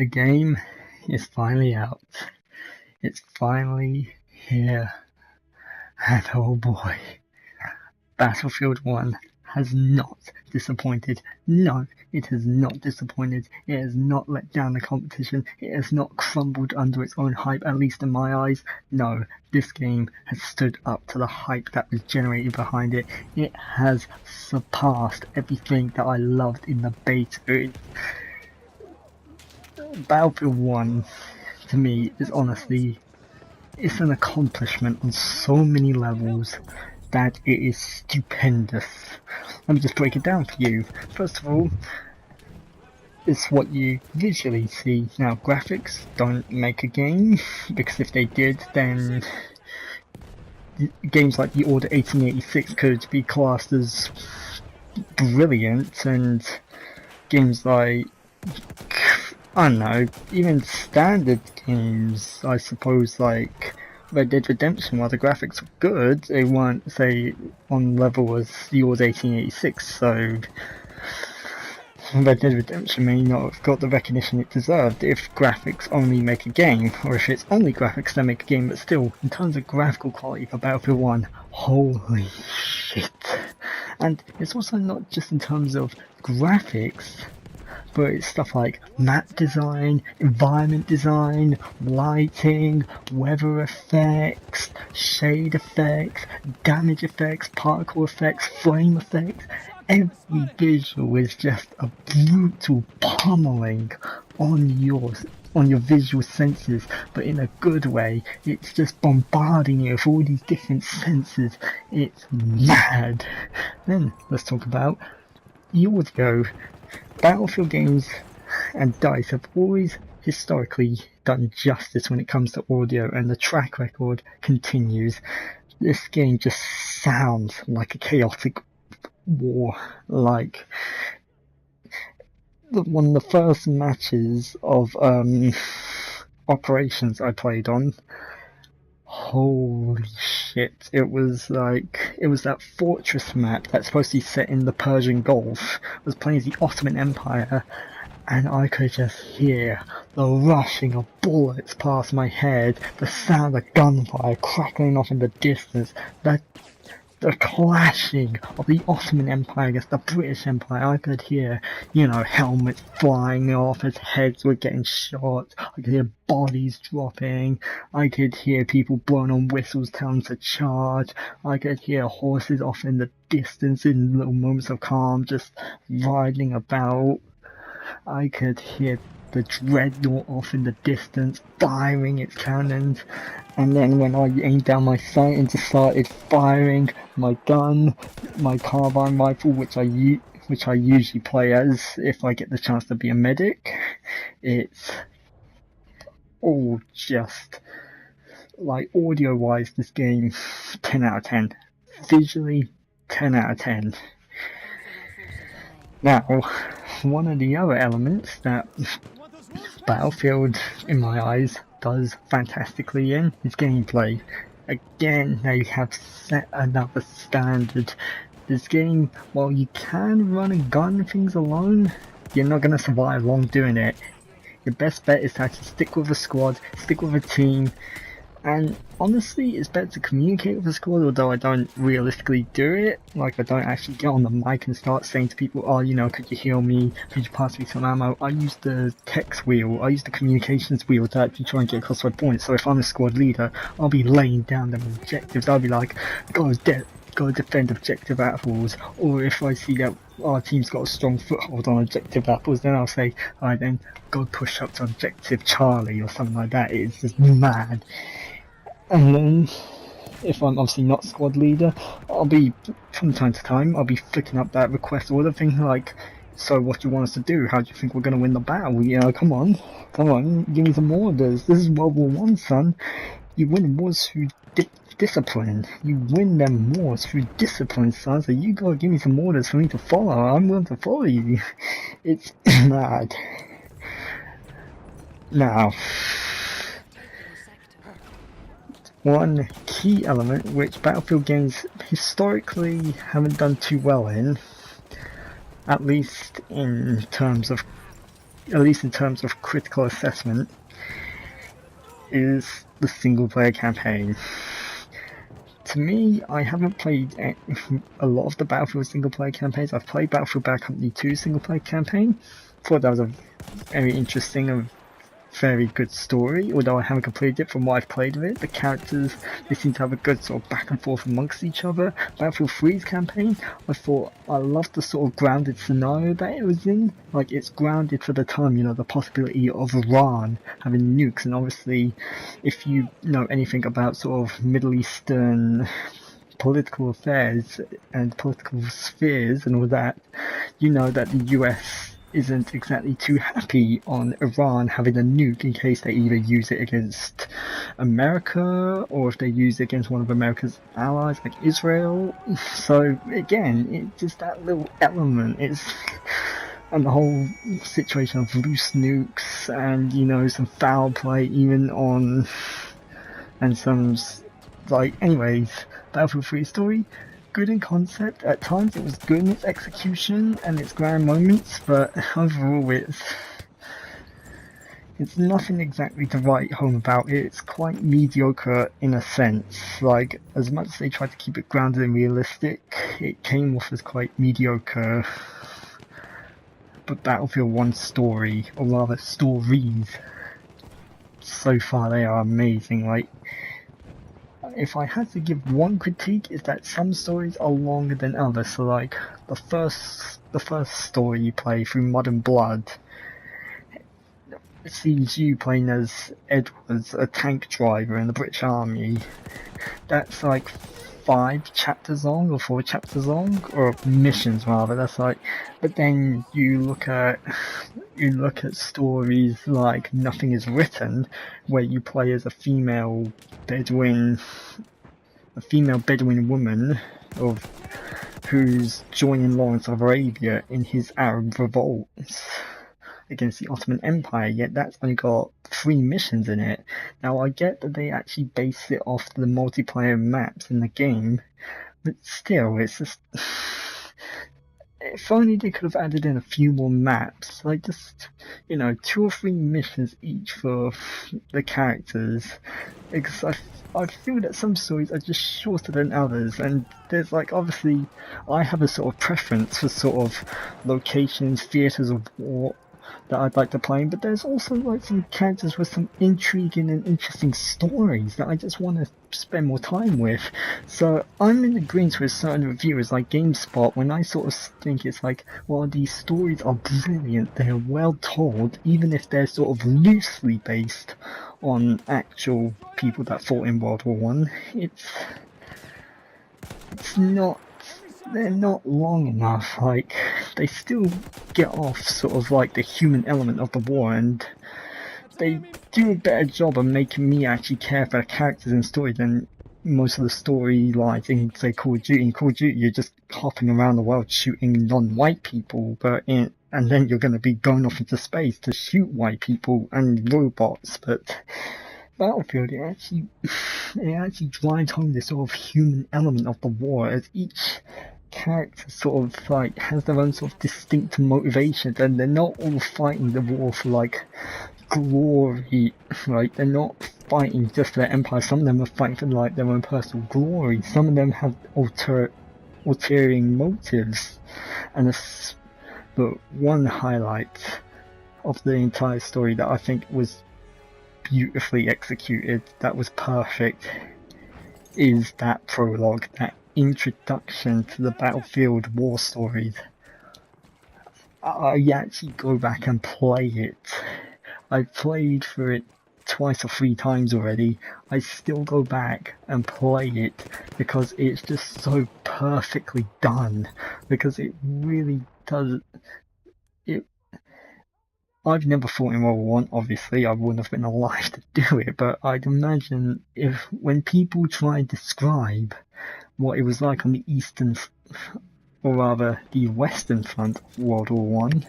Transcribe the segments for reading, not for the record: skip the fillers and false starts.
The game is finally out. It's finally here. And oh boy, Battlefield 1 has not disappointed. No, it has not disappointed. It has not let down the competition. It has not crumbled under its own hype, at least in my eyes. No, this game has stood up to the hype that was generated behind it. It has surpassed everything that I loved in the beta. Battlefield 1, to me, is honestly, it's an accomplishment on so many levels that it is stupendous. Let me just break it down for you. First of all, it's what you visually see. Now, graphics don't make a game, because if they did, then games like the Order 1886 could be classed as brilliant, and games like, I don't know, even standard games, I suppose, like Red Dead Redemption, while the graphics were good, they weren't, say, on level as the Order 1886, so Red Dead Redemption may not have got the recognition it deserved if graphics only make a game, or if it's only graphics that make a game, but still, in terms of graphical quality for Battlefield 1, holy shit. And it's also not just in terms of graphics, but it's stuff like map design, environment design, lighting, weather effects, shade effects, damage effects, particle effects, frame effects. Every visual is just a brutal pummeling on your visual senses, but in a good way. It's just bombarding you with all these different senses. It's mad. Then let's talk about the audio. Battlefield games and DICE have always historically done justice when it comes to audio, and the track record continues. This game just sounds like a chaotic war. Like one of the first matches of Operations I played on, holy shit, it was that fortress map that's supposed to be set in the Persian Gulf. I was playing as the Ottoman Empire, and I could just hear the rushing of bullets past my head, the sound of gunfire crackling off in the distance, the clashing of the Ottoman Empire against the British Empire. I could hear, helmets flying off as heads were getting shot. I could hear bodies dropping. I could hear people blowing on whistles telling them to charge. I could hear horses off in the distance in little moments of calm just riding about. I could hear the dreadnought off in the distance firing its cannons, and then when I aimed down my sight and just started firing my gun, my carbine rifle, which I usually play as if I get the chance to be a medic, it's all just, like, audio wise, this game 10 out of 10, visually 10 out of 10. Now, one of the other elements that Battlefield, in my eyes, does fantastically in is gameplay. Again, they have set another standard. This game, while you can run and gun things alone, you're not going to survive long doing it. Your best bet is to actually stick with a squad, stick with a team, and honestly, it's better to communicate with a squad, although I don't realistically do it. Like, I don't actually get on the mic and start saying to people, could you heal me? Could you pass me some ammo? I use the text wheel, I use the communications wheel to actually try and get across my point. So if I'm a squad leader, I'll be laying down them objectives. I'll be like, go defend objective apples. Or if I see that our team's got a strong foothold on objective apples, then I'll say, alright then, go push up to objective Charlie or something like that. It's just mad. And then, if I'm obviously not squad leader, I'll be, from time to time, I'll be flicking up that request order thing like, so what do you want us to do? How do you think we're going to win the battle? Come on, give me some orders. This is World War One, son. You win wars through discipline. You win them wars through discipline, son. So you gotta give me some orders for me to follow. I'm willing to follow you. It's mad. Now, one key element which Battlefield games historically haven't done too well in, at least in terms of at least in terms of critical assessment, is the single player campaign. To me, I haven't played a lot of the Battlefield single player campaigns. I've played Battlefield Bad Company 2 single player campaign. Thought that was a very interesting and very good story, although I haven't completed it. From what I've played of it, the characters, they seem to have a good sort of back and forth amongst each other. Battlefield 3's campaign, I thought I loved the sort of grounded scenario that it was in. Like, it's grounded for the time, you know, the possibility of Iran having nukes, and obviously if you know anything about sort of Middle Eastern political affairs and political spheres and all that, you know that the US isn't exactly too happy on Iran having a nuke in case they either use it against America or if they use it against one of America's allies like Israel. So again, it's just that little element and the whole situation of loose nukes and, you know, some foul play even on, and some, like, anyways, Battlefield 3 story, good in concept. At times it was good in its execution and its grand moments, but overall it's nothing exactly to write home about. It's quite mediocre in a sense. Like, as much as they tried to keep it grounded and realistic, it came off as quite mediocre. But Battlefield 1 story, or rather stories, so far they are amazing. Like, if I had to give one critique, is that some stories are longer than others. So like the first story you play through Mud and Blood, it sees you playing as Edwards, a tank driver in the British Army. That's like 5 chapters long, or 4 chapters long, or missions rather. That's like, but then you look at stories like Nothing Is Written, where you play as a female Bedouin woman who's joining Lawrence of Arabia in his Arab revolts against the Ottoman Empire, yet that's only got 3 missions in it. Now, I get that they actually base it off the multiplayer maps in the game, but still, it's just... if only they could have added in a few more maps, like just, you know, 2 or 3 missions each for the characters, because I feel that some stories are just shorter than others, and there's like, obviously, I have a sort of preference for sort of locations, theatres of war that I'd like to play, but there's also like some characters with some intriguing and interesting stories that I just want to spend more time with. So I'm in agreement with certain reviewers like GameSpot when I sort of think it's like, well, these stories are brilliant, they're well told, even if they're sort of loosely based on actual people that fought in World War One. They're not long enough. Like, they still get off sort of like the human element of the war, and they do a better job of making me actually care for the characters and story than most of the storylines in, say, Call of Duty. In Call of Duty, you're just hopping around the world shooting non-white people, and then you're going to be going off into space to shoot white people and robots. But Battlefield, it actually drives home this sort of human element of the war, as each character sort of like has their own sort of distinct motivations, and they're not all fighting the war for like glory. Like, they're not fighting just for their empire. Some of them are fighting for like their own personal glory. Some of them have ulterior motives, and but one highlight of the entire story that I think was beautifully executed, that was perfect, is that prologue, that introduction to the Battlefield war stories. I actually go back and play it. I've played through it 2 or 3 times already. I still go back and play it because it's just so perfectly done, because it really does it. I've never fought in World War One, obviously, I wouldn't have been alive to do it, but I'd imagine when people try and describe what it was like on the eastern, or rather the western front of World War One.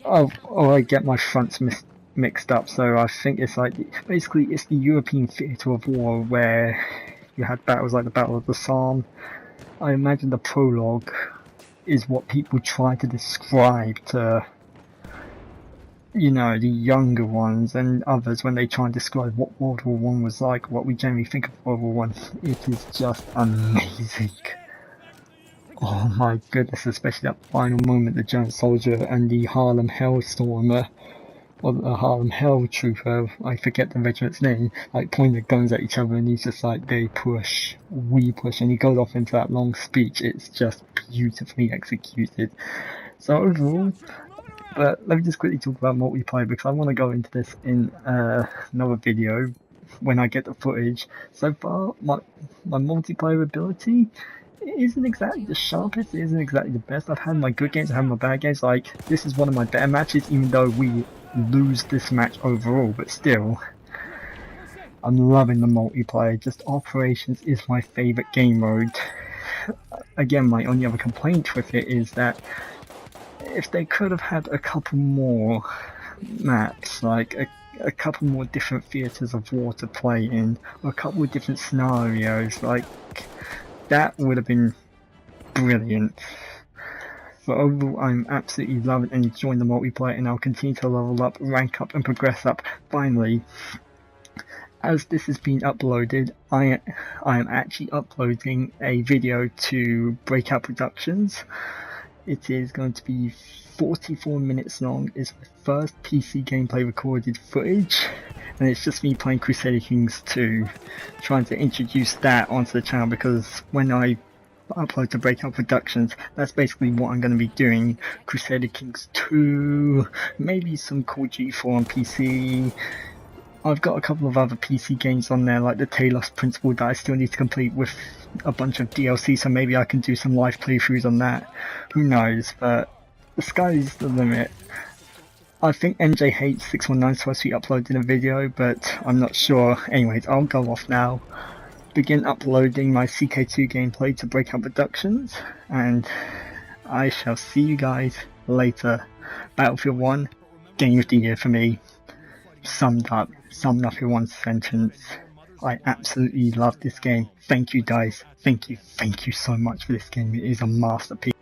Oh, I get my fronts mixed up, so I think it's like, basically it's the European theatre of war where you had battles like the Battle of the Somme. I imagine the prologue is what people try to describe to you know, the younger ones and others when they try and describe what World War One was like, what we generally think of World War One. It is just amazing. Oh my goodness, especially that final moment, the German soldier and the Harlem Hellstormer, or the Harlem Hell Trooper, I forget the regiment's name, like pointing their guns at each other, and he's just like, they push, we push, and he goes off into that long speech. It's just beautifully executed. So overall, but let me just quickly talk about multiplayer, because I want to go into this in another video when I get the footage. So far, my multiplayer ability, it isn't exactly the sharpest, it isn't exactly the best. I've had my good games, I've had my bad games. Like, this is one of my better matches, even though we lose this match overall, but still, I'm loving the multiplayer. Just Operations is my favourite game mode. Again, my only other complaint with it is that if they could have had a couple more maps, like a couple more different theatres of war to play in, or a couple of different scenarios, like, that would have been brilliant. But overall, I'm absolutely loving and enjoying the multiplayer, and I'll continue to level up, rank up, and progress up. Finally, as this is being uploaded, I am actually uploading a video to Breakout Productions. It is going to be 44 minutes long. It's my first PC gameplay recorded footage, and it's just me playing Crusader Kings 2, trying to introduce that onto the channel, because when I upload to Breakout Productions, that's basically what I'm going to be doing. Crusader Kings 2, maybe some Call of Duty 4 on PC. I've got a couple of other PC games on there, like the Talos Principle, that I still need to complete with a bunch of DLC, so maybe I can do some live playthroughs on that. Who knows, but the sky's the limit. I think NJH619 is supposed to be uploading a video, but I'm not sure. Anyways, I'll go off now, begin uploading my CK2 gameplay to Breakout Productions, and I shall see you guys later. Battlefield 1, game of the year for me. Summed up in one sentence. I absolutely love this game. Thank you guys. Thank you so much for this game. It is a masterpiece.